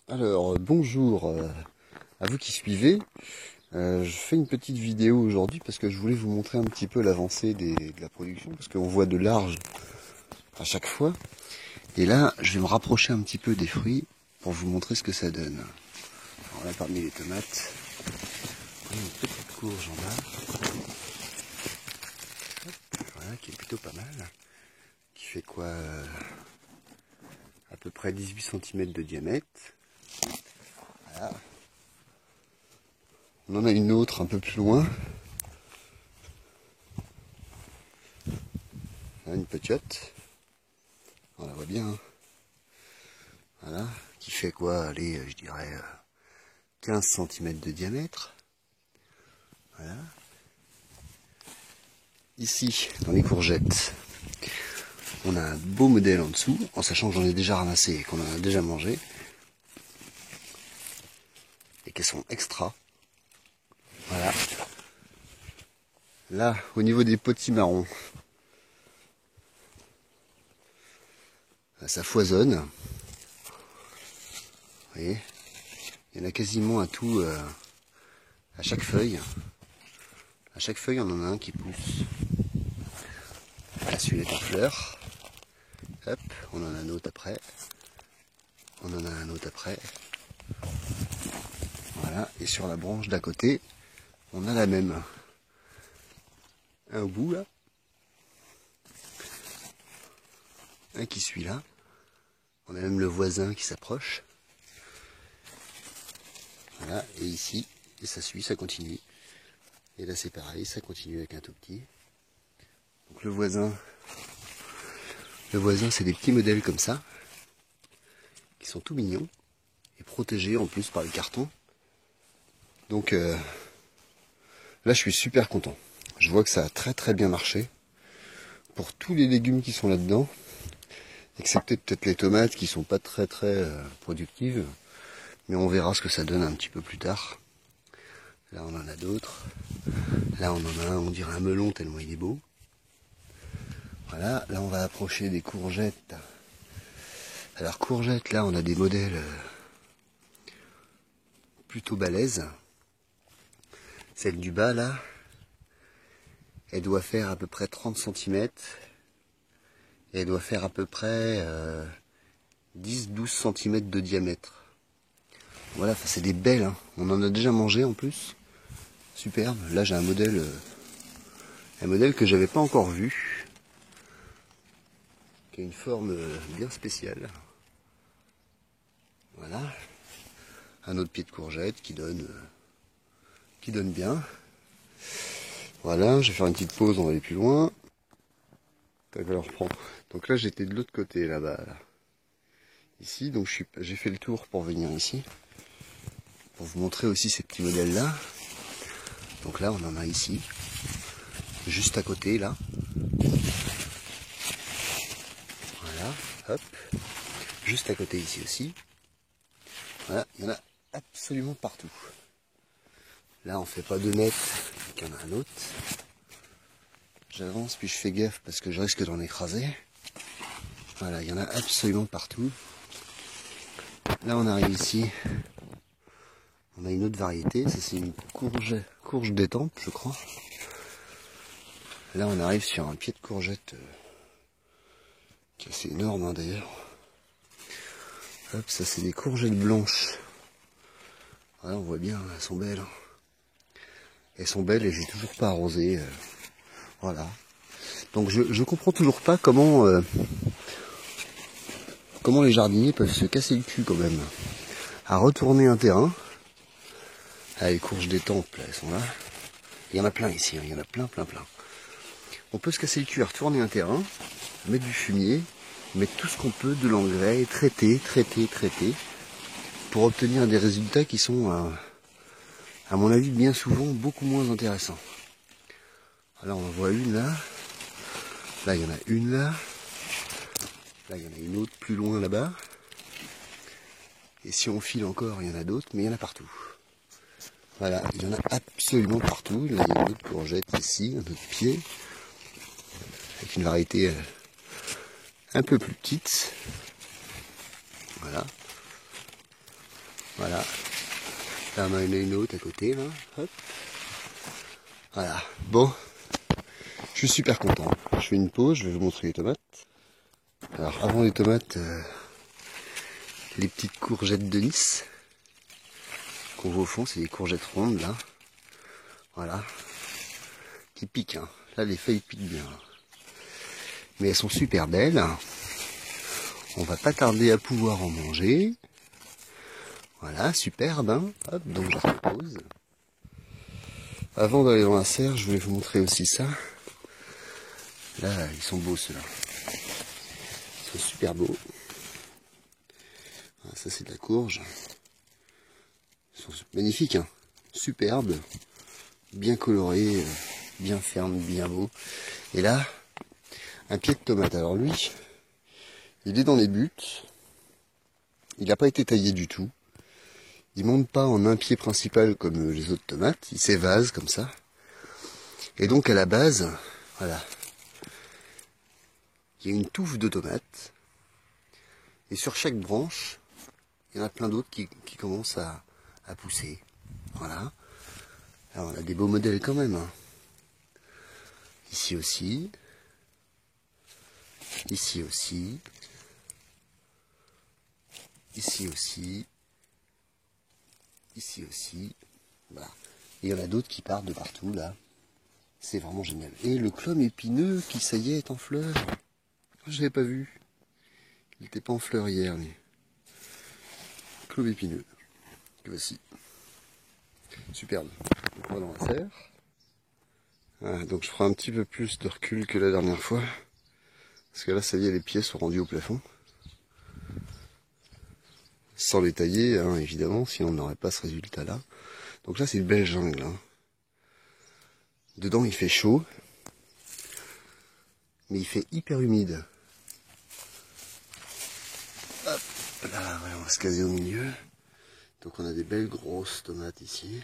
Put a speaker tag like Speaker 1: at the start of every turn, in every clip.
Speaker 1: Alors, bonjour à vous qui suivez. Je fais une petite vidéo aujourd'hui parce que je voulais vous montrer un petit peu l'avancée de la production, parce qu'on voit de large à chaque fois. Et là, je vais me rapprocher un petit peu des fruits pour vous montrer ce que ça donne. Alors là, parmi les tomates, on a une petite courge en bas. Voilà, qui est plutôt pas mal. Qui fait quoi à peu près 18 cm de diamètre. Voilà. On en a une autre un peu plus loin. Là, une petite. On la voit bien. Hein. Voilà. Qui fait quoi? Allez, je dirais 15 cm de diamètre. Voilà. Ici, dans les courgettes, on a un beau modèle en dessous, en sachant que j'en ai déjà ramassé et qu'on en a déjà mangé. Et qu'elles sont extra. Voilà. Là, au niveau des potimarrons, ça foisonne. Vous voyez, il y en a quasiment à tout, à chaque feuille. À chaque feuille, on en a un qui pousse. Là, celui-là est en fleur. Hop, on en a un autre après. On en a un autre après. Voilà, et sur la branche d'à côté, on a la même. Un au bout là. Un qui suit là. On a même le voisin qui s'approche. Voilà, et ici, et ça suit, ça continue. Et là c'est pareil, ça continue avec un tout petit. Donc le voisin c'est des petits modèles comme ça, qui sont tout mignons, et protégés en plus par le carton. Donc là je suis super content. Je vois que ça a très bien marché pour tous les légumes qui sont là-dedans, excepté peut-être les tomates qui sont pas très productives, mais on verra ce que ça donne un petit peu plus tard. Là on en a d'autres. Là on en a un, on dirait un melon tellement il est beau. Voilà, là on va approcher des courgettes. Alors courgettes, là on a des modèles plutôt balèzes. Celle du bas là, elle doit faire à peu près 30 cm. Et elle doit faire à peu près 10-12 cm de diamètre. Voilà, c'est des belles, hein. On en a déjà mangé en plus. Superbe. Là j'ai un modèle que j'avais pas encore vu. Qui a une forme bien spéciale. Voilà. Un autre pied de courgette qui donne bien. Voilà, je vais faire une petite pause, on va aller plus loin. Tac, alors reprend. Donc là j'étais de l'autre côté là-bas. Là. Ici, donc j'ai fait le tour pour venir ici. Pour vous montrer aussi ces petits modèles là. Donc là on en a ici. Juste à côté là. Voilà, hop. Juste à côté ici aussi. Voilà, il y en a absolument partout. Là on fait pas 2 mètres, donc il y en a un autre. J'avance puis je fais gaffe parce que je risque d'en écraser. Voilà, il y en a absolument partout. Là on arrive ici. On a une autre variété, ça c'est une courge d'étampes je crois. Là on arrive sur un pied de courgette qui est assez énorme hein, d'ailleurs. Hop, ça c'est des courgettes blanches. Voilà, on voit bien, elles sont belles. Elles sont belles et j'ai toujours pas arrosé. Voilà. Donc je comprends toujours pas comment les jardiniers peuvent se casser le cul quand même à retourner un terrain. Ah, les courges d'étampes, là, elles sont là. Il y en a plein ici, hein, il y en a plein. On peut se casser le cul à retourner un terrain, mettre du fumier, mettre tout ce qu'on peut, de l'engrais, traiter, pour obtenir des résultats qui sont, à mon avis, bien souvent beaucoup moins intéressants. Alors on en voit une là. Là il y en a une là. Là il y en a une autre plus loin là-bas. Et si on file encore, il y en a d'autres, mais il y en a partout. Voilà, il y en a absolument partout. Là il y a une autre courgette ici, un autre pied. Avec une variété un peu plus petite. Voilà. Voilà. Là, on en a une autre à côté, là. Hop. Voilà. Bon. Je suis super content. Je fais une pause, je vais vous montrer les tomates. Alors, avant les tomates, les petites courgettes de Nice. Qu'on voit au fond, c'est des courgettes rondes, là. Voilà. Qui piquent, hein. Là, les feuilles piquent bien. Mais elles sont super belles. On va pas tarder à pouvoir en manger. Voilà, superbe, hein. Hop, donc je repose. Avant d'aller dans la serre, je voulais vous montrer aussi ça. Là, ils sont beaux ceux-là. Ils sont super beaux. Voilà, ça c'est de la courge. Ils sont magnifiques, hein. Superbes. Bien colorés, bien fermes, bien beaux. Et là, un pied de tomate. Alors lui, il est dans les buts. Il n'a pas été taillé du tout. Il monte pas en un pied principal comme les autres tomates. Il s'évase comme ça. Et donc à la base, voilà, il y a une touffe de tomates. Et sur chaque branche, il y en a plein d'autres qui commencent à pousser. Voilà. Alors on a des beaux modèles quand même, hein. Ici aussi. Ici aussi. Ici aussi. Ici aussi. Voilà. Et il y en a d'autres qui partent de partout là. C'est vraiment génial. Et le clone épineux qui, ça y est, est en fleurs. Je l'avais pas vu. Il n'était pas en fleurs hier, mais... Clone épineux. Que voici. Superbe. Donc, on va dans la serre. Voilà, donc je ferai un petit peu plus de recul que la dernière fois. Parce que là, ça y est, les pieds sont rendus au plafond. Sans les tailler, hein, évidemment, sinon on n'aurait pas ce résultat-là. Donc là, c'est une belle jungle, hein. Dedans, il fait chaud. Mais il fait hyper humide. Hop, là, voilà, on va se caser au milieu. Donc on a des belles grosses tomates ici.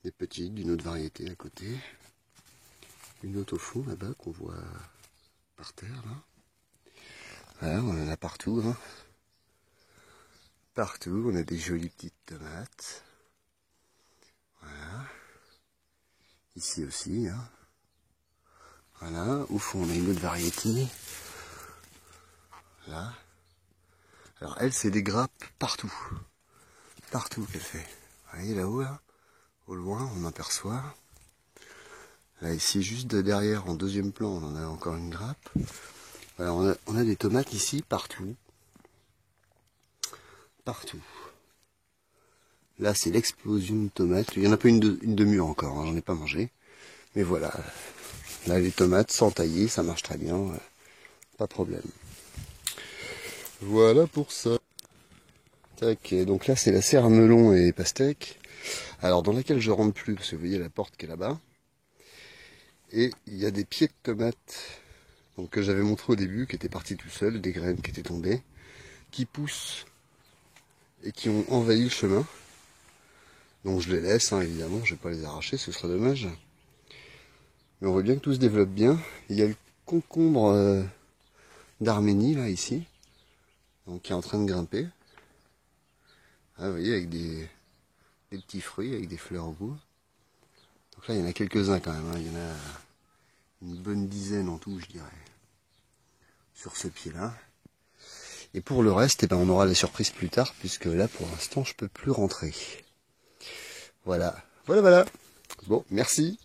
Speaker 1: Des petites, d'une autre variété à côté. Une autre au fond, là-bas, qu'on voit par terre, là. Voilà, on en a partout, hein. Partout, on a des jolies petites tomates. Voilà. Ici aussi, hein. Voilà, au fond, on a une autre variété. Là. Alors, elle, c'est des grappes partout. Partout qu'elle fait. Vous voyez là-haut, là, au loin, on aperçoit. Là, ici, juste derrière, en deuxième plan, on en a encore une grappe. Voilà, on a des tomates ici, partout. Partout. Là, c'est l'explosion de tomates. Il n'y en a pas une de mûre encore, hein, j'en ai pas mangé. Mais voilà. Là, les tomates, sans tailler, ça marche très bien. Pas de problème. Voilà pour ça. Tac, donc là, c'est la serre à melon et pastèque. Alors, dans laquelle je rentre plus, parce que vous voyez la porte qui est là-bas. Et il y a des pieds de tomates, donc, que j'avais montré au début, qui étaient partis tout seuls, des graines qui étaient tombées, qui poussent et qui ont envahi le chemin. Donc je les laisse, hein, évidemment, je vais pas les arracher, ce serait dommage. Mais on voit bien que tout se développe bien. Il y a le concombre d'Arménie, là, ici, donc qui est en train de grimper. Ah, vous voyez, avec des petits fruits, avec des fleurs au bout. Donc là, il y en a quelques-uns quand même, hein. Il y en a une bonne dizaine en tout, je dirais, sur ce pied-là. Et pour le reste, eh ben, on aura la surprise plus tard, puisque là, pour l'instant, je peux plus rentrer. Voilà, voilà, voilà. Bon, merci.